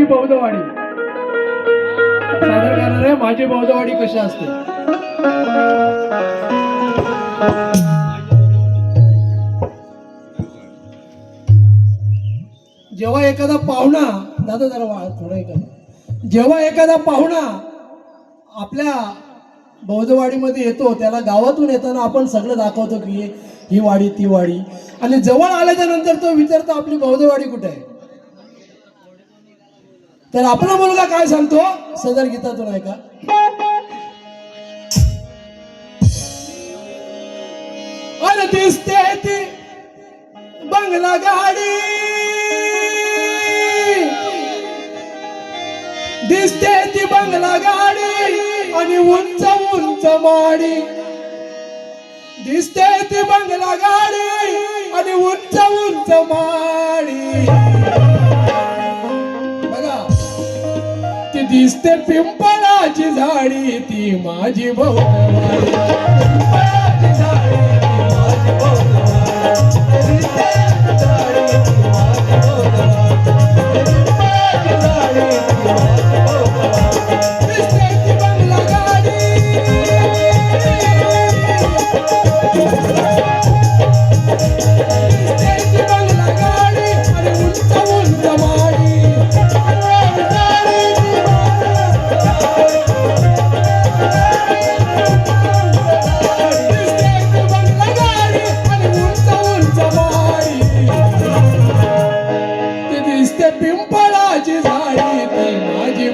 बौद्धवाडी सादर करणार आहे. माझी बौद्धवाडी कशी असते. जेव्हा एखादा पाहुणा दादा जरा थोडं एखादा जेव्हा एखादा पाहुणा आपल्या बौद्धवाडीमध्ये येतो, त्याला गावातून येताना आपण सगळं दाखवतो की ही वाडी ती वाडी, आणि जवळ आल्याच्या नंतर तो विचारतो आपली बौद्धवाडी कुठे आहे. तर आपला मुलगा काय सांगतो सदर गीतातून ऐका. अरे दिसते ती बंगला गाडी, दिसते ती बंगला गाडी आणि उंच उंच माडी, दिसते ती बंगला गाडी आणि उंच उंच माडी. बघा ती दिसते पिंपळाची झाडी, ती माझी बौद्धवाडी. पिंपळाची झाडी ती माझी बौद्धवाडी, दिसते झाडी ती माझी बौद्धवाडी. पिंपळाची झाडी ती माझी बौद्धवाडी, दिसते ती बंगला गाडी, दिसते ती बंगला गाडी आणि उंच उंच माडी. पिंपळाची झाडी ती माझी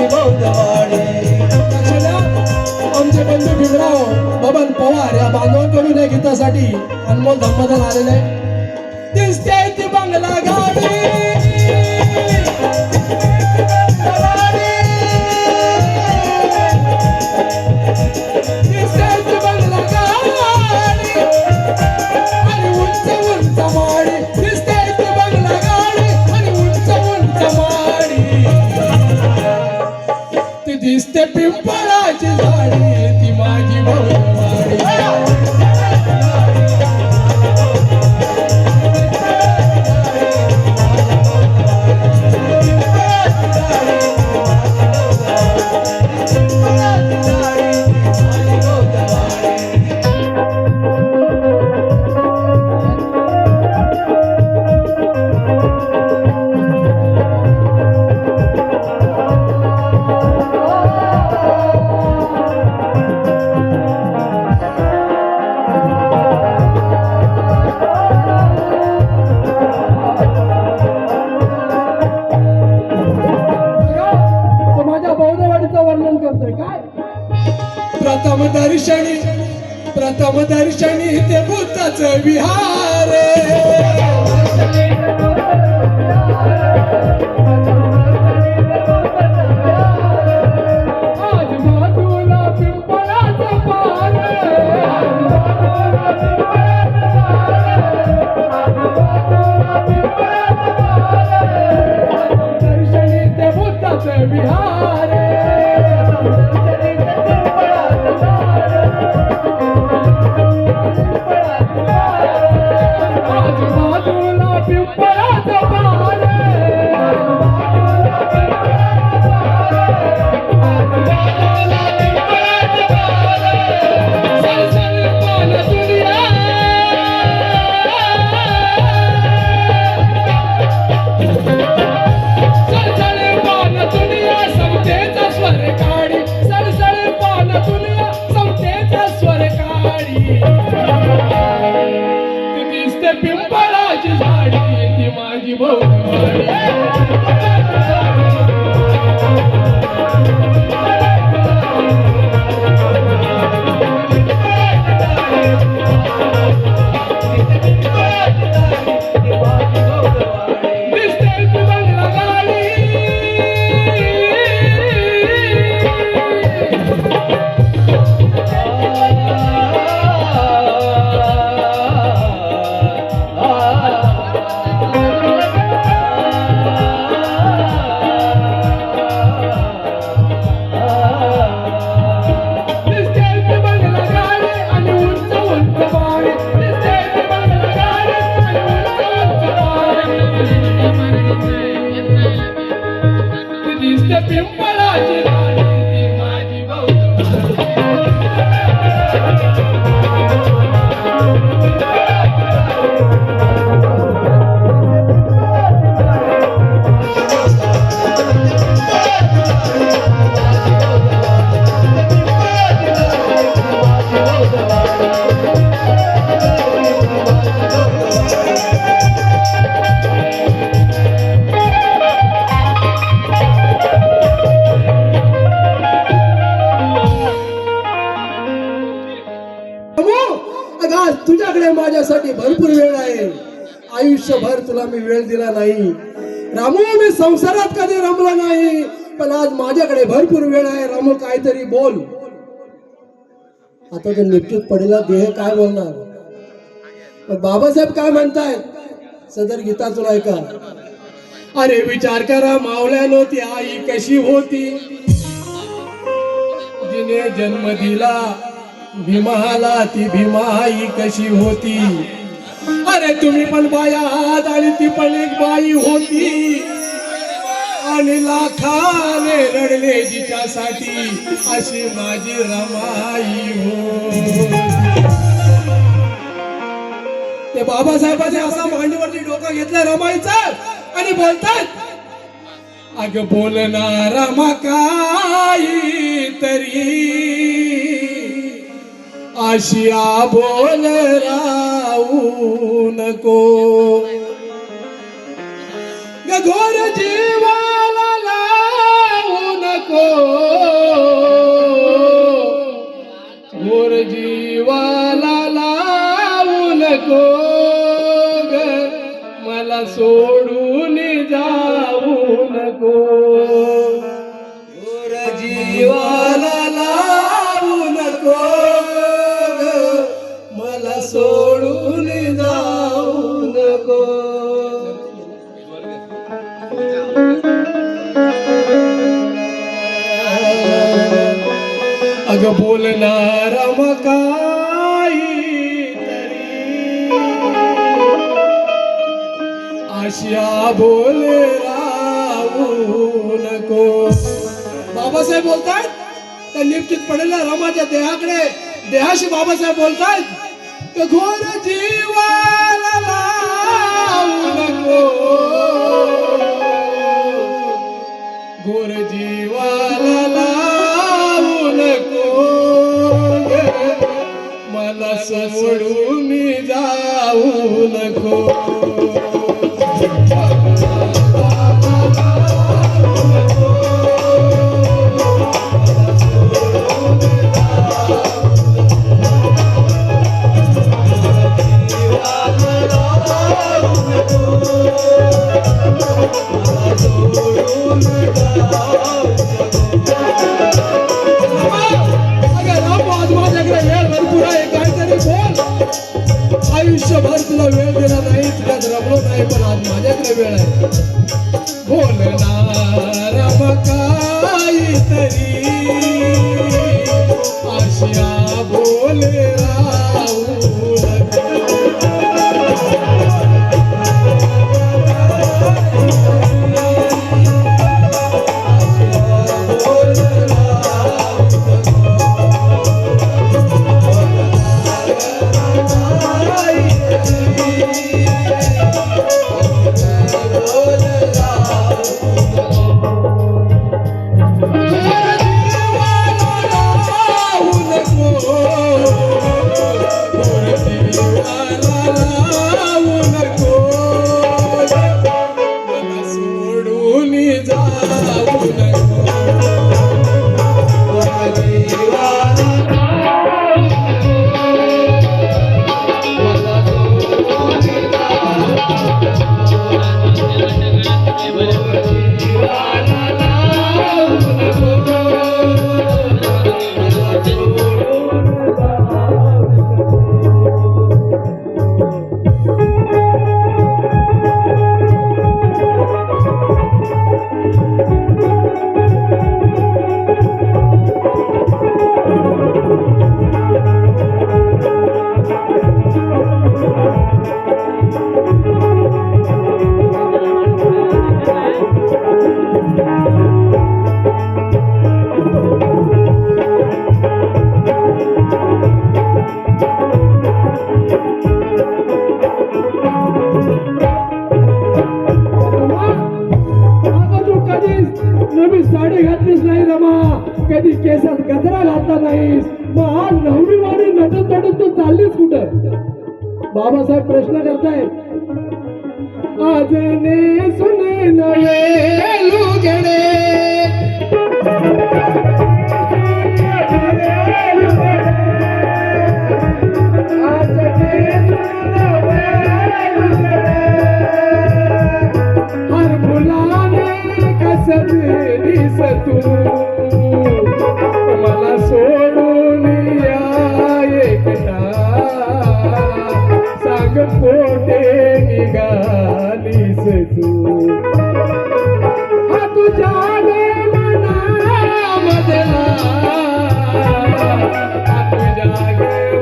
बौद्धवाडी. आमचे बंधू भीमराव बबन पवार या बांधवांकडून या गीतासाठी अनमोल धम्मदान आलेले आहे. दिसते ती बंगला गाडी, दिसते पिंपळाची झाडी ती माझी बौद्धवाडी. प्रथम दर्शनी ते बुद्धाचं विहार, आज मातुला पिंपळाचं पान, दर्शनी ते बुद्धाचं विहार. पिंपळाची झाडी ती माझी बौद्धवाडी. माझ्यासाठी भरपूर वेळ आहे. आयुष्यभर तुला मी वेळ दिला नाही रामू. मी संसारात कधी रमलो नाही, पण आज माझ्याकडे भरपूर वेळ आहे. रामू काहीतरी बोल. आता तो निश्चित पडलेला देह काय बोलणार. पण बाबासाहेब काय म्हणतायत सदर गीतातून ऐका. अरे विचार करा मावळ्यानो ती आई कशी होती, जिने जन्म दिला भीमाला. ती भीमा आई कशी होती. अरे तुम्ही पण बाया आहात आणि ती पण एक बाई होती. आणि लाखाने रडले जिच्यासाठी अशी माझी रमाई हो. ते बाबासाहेबांनी असा मांडीवरती डोकं घेतलं रमाईचं आणि बोलतात, अग बोलणारा काही तरी आशिया बोल राहू नको. घोर जीवाला लावू नको, घोर जीवाला लावू नको. मला सोडून जाऊ नको. घोर जीवाला लावू नको, मला सोडून जाऊ नको. अग बोलणारा काही तरी आशिया बोल राहू नको. बाबासाहेब बोलतात त्या निश्चित पडलेल्या रमाच्या देहाकडे, देहाशी बाबासाहेब बोलतात, घोर जीवाला लावू नको, घोर जीवाला लावू नको. मला सोडून जाऊ नको. आयुष्यभर तुला वेळ दिला नाही, तुला रमलो नाही, पण आज माझ्याकडे वेळ आहे. बोलणारा काहीतरी आशिया बोल राहू नको. साडी घातलीच नाही रमा, कधी केसात गजरा घातला नाहीस, मग आज नवरी वाणी नटत नटत तू चाललीस कुठं. बाबासाहेब प्रश्न करतायत. आज ने सुने नवे लुगडे, आज ने निघालीस तू हा तुझ्या मनामधला हा तुझ्या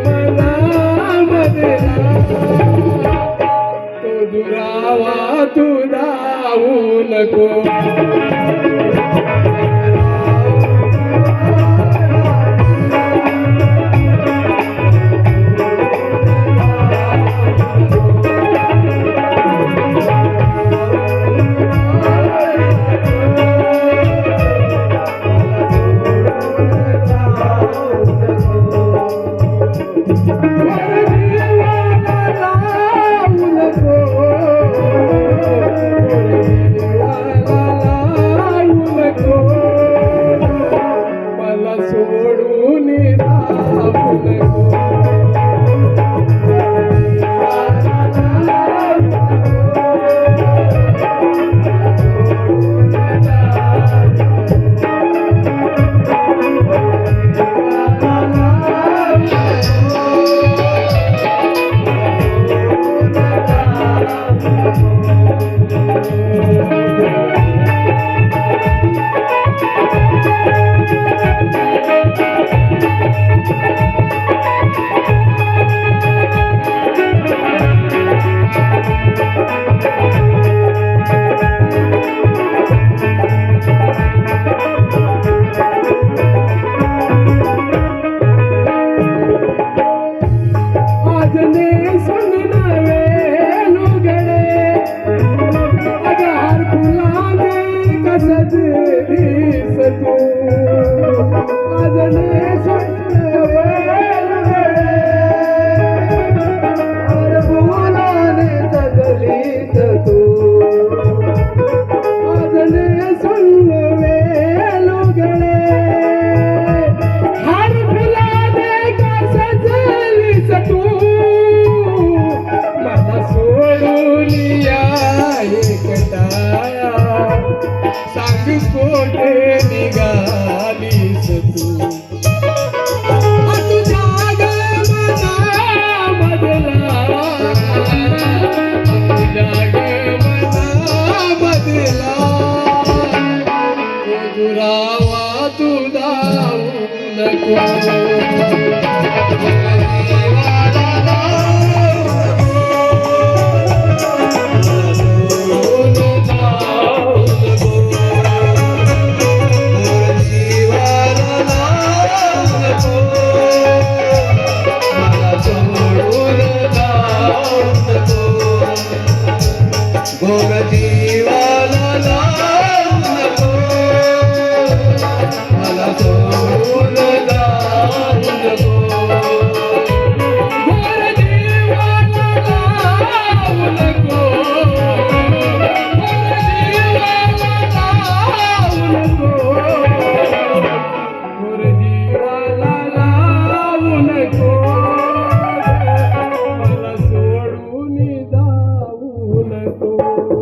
मनामधला तो दुरावा तू धावू नको सोडून राहू नको कोठे निघालीस तू तुझ्या मनामधला तुझ्या मनामधला तो दुरावा तू धावू नको गोर जीवाला लावू नको मला सोडून जाऊ नको गोर जीवाला लावू नको गोर जीवाला लावू नको गोर जीवाला लावू नको मला सोडून जाऊ नको